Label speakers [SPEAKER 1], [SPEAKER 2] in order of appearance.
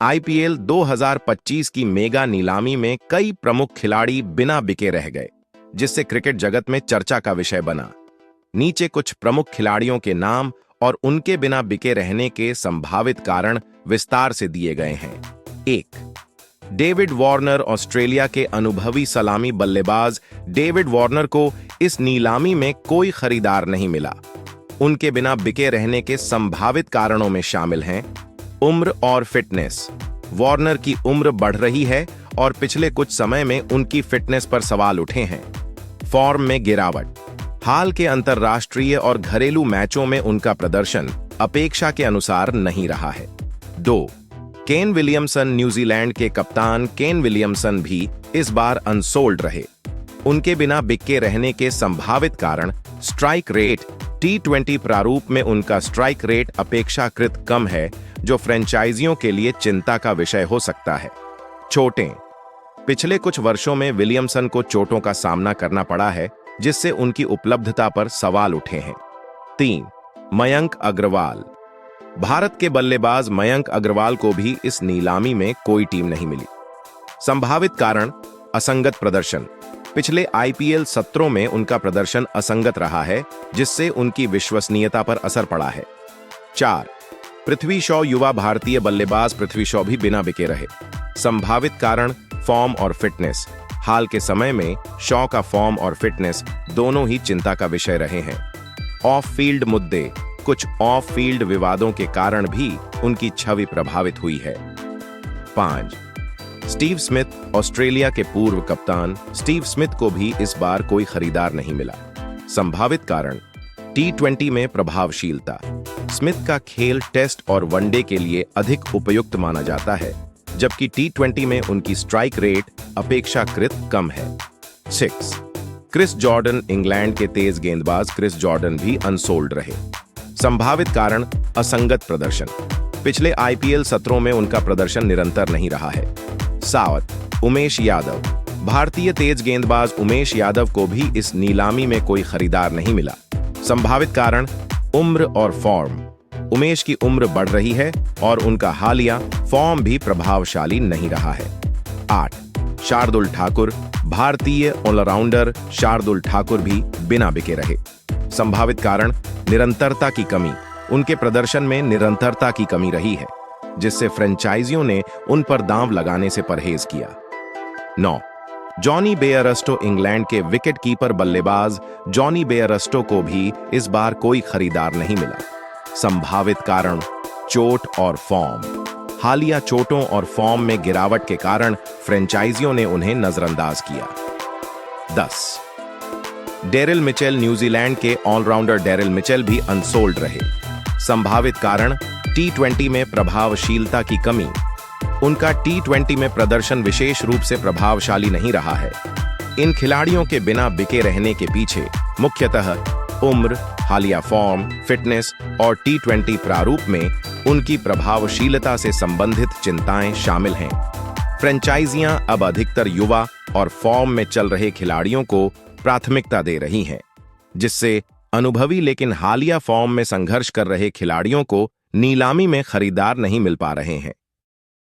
[SPEAKER 1] IPL 2025 की mega नीलामी में कई प्रमुख खिलाड़ी बिना बिके रह गए, जिससे क्रिकेट जगत में चर्चा का विषय बना। नीचे कुछ प्रमुख खिलाड़ियों के नाम और उनके बिना बिके रहने के संभावित कारण विस्तार से दिए गए हैं। 1. David Warner. ऑस्ट्रेलिया के अनुभवी सलामी बल्लेबाज डेविड वार्नर को इस नीलामी में कोई खरीदार नहीं मिला। उनके बिना बिके रहने के संभावित कारणों में शामिल हैं उम्र और फिटनेस। वार्नर की उम्र बढ़ रही है और पिछले कुछ समय में उनकी फिटनेस पर सवाल उठे हैं। फॉर्म में गिरावट। हाल के अंतर्राष्ट्रीय और घरेलू मैचों में उनका प्रदर्शन अपेक्षा के अनुसार नहीं रहा है। 2. Kane Williamson. न्यूजीलैंड के कप्तान केन विलियमसन भी इस बार अनसोल्ड रहे। उनके बिना बिके रहने के संभावित कारण स्ट्राइक रेट। T20 प्रारूप में उनका स्ट्राइक रेट अपेक्षाकृत कम है, जो फ्रेंचाइजियों के लिए चिंता का विषय हो सकता है। चोटें। पिछले कुछ वर्षों में विलियमसन को चोटों का सामना करना पड़ा है, जिससे उनकी उपलब्धता पर सवाल उठे हैं। 3. मयंक अग्रवाल। भारत के बल्लेबाज मयंक अग्रवाल को भी इस नीलामी में कोई टीम नहीं मिली। संभावित कारण असंगत प्रदर्शन। पिछले आईपीएल सत्रों में उनका प्रदर्शन असंगत रहा है, जिससे उनकी विश्वसनीयता पर असर पड़ा है। 4. पृथ्वी शॉ। युवा भारतीय बल्लेबाज पृथ्वी शॉ भी बिना बिके रहे। संभावित कारण फॉर्म और फिटनेस। हाल के समय में शॉ का फॉर्म और फिटनेस दोनों ही चिंता का विषय रहे हैं। ऑफ फील्ड मुद्दे। कुछ ऑफ फील्ड विवादों के कारण भी उनकी छवि प्रभावित हुई है। 5. Steve Smith. ऑस्ट्रेलिया के पूर्व कप्तान स्टीव स्मिथ को भी इस बार कोई खरीदार नहीं मिला। संभावित कारण T20 में प्रभावशीलता। स्मिथ का खेल टेस्ट और वनडे के लिए अधिक उपयुक्त माना जाता है, जबकि T20 में उनकी स्ट्राइक रेट अपेक्षाकृत कम है। 6. Chris Jordan. इंग्लैंड के तेज गेंदबाज क्रिस जॉर्डन भी अनसोल्ड रहे। संभावित कारण असंगत प्रदर्शन। पिछले आईपीएल सत्रों में उनका प्रदर्शन निरंतर नहीं रहा है। 7. उमेश यादव। भारतीय तेज गेंदबाज उमेश यादव को भी इस नीलामी में कोई खरीदार नहीं मिला। संभावित कारण उम्र और फॉर्म। उमेश की उम्र बढ़ रही है और उनका हालिया फॉर्म भी प्रभावशाली नहीं रहा है। 8. शार्दुल ठाकुर। भारतीय ऑलराउंडर शार्दुल ठाकुर भी बिना बिके रहे। संभावित कारण निरंतरता की कमी। उनके प्रदर्शन में निरंतरता की कमी रही है, जिससे फ्रेंचाइजियों ने उन पर दांव लगाने से परहेज किया। 9. Jonny Bairstow. इंग्लैंड के विकेट कीपर बल्लेबाज जॉनी बेयरस्टो को भी इस बार कोई खरीदार नहीं मिला। संभावित कारण चोट और फॉर्म। हालिया चोटों और फॉर्म में गिरावट के कारण फ्रेंचाइजियों ने उन्हें नजरअंदाज किया। 10. Daryl Mitchell. न्यूजीलैंड के ऑलराउंडर डेरिल मिचेल भी अनसोल्ड रहे। संभावित कारण T20 में प्रभावशीलता की कमी। उनका T20 में प्रदर्शन विशेष रूप से प्रभावशाली नहीं रहा है। इन खिलाड़ियों के बिना बिके रहने के पीछे मुख्यतः उम्र, हालिया फॉर्म, फिटनेस और T20 प्रारूप में उनकी प्रभावशीलता से संबंधित चिंताएं शामिल हैं। फ्रेंचाइजियां अब अधिकतर युवा और फॉर्म में चल रहे खिलाड़ियों को प्राथमिकता दे रही हैं, जिससे अनुभवी लेकिन हालिया फॉर्म में संघर्ष कर रहे खिलाड़ियों को नीलामी में खरीदार नहीं मिल पा रहे हैं।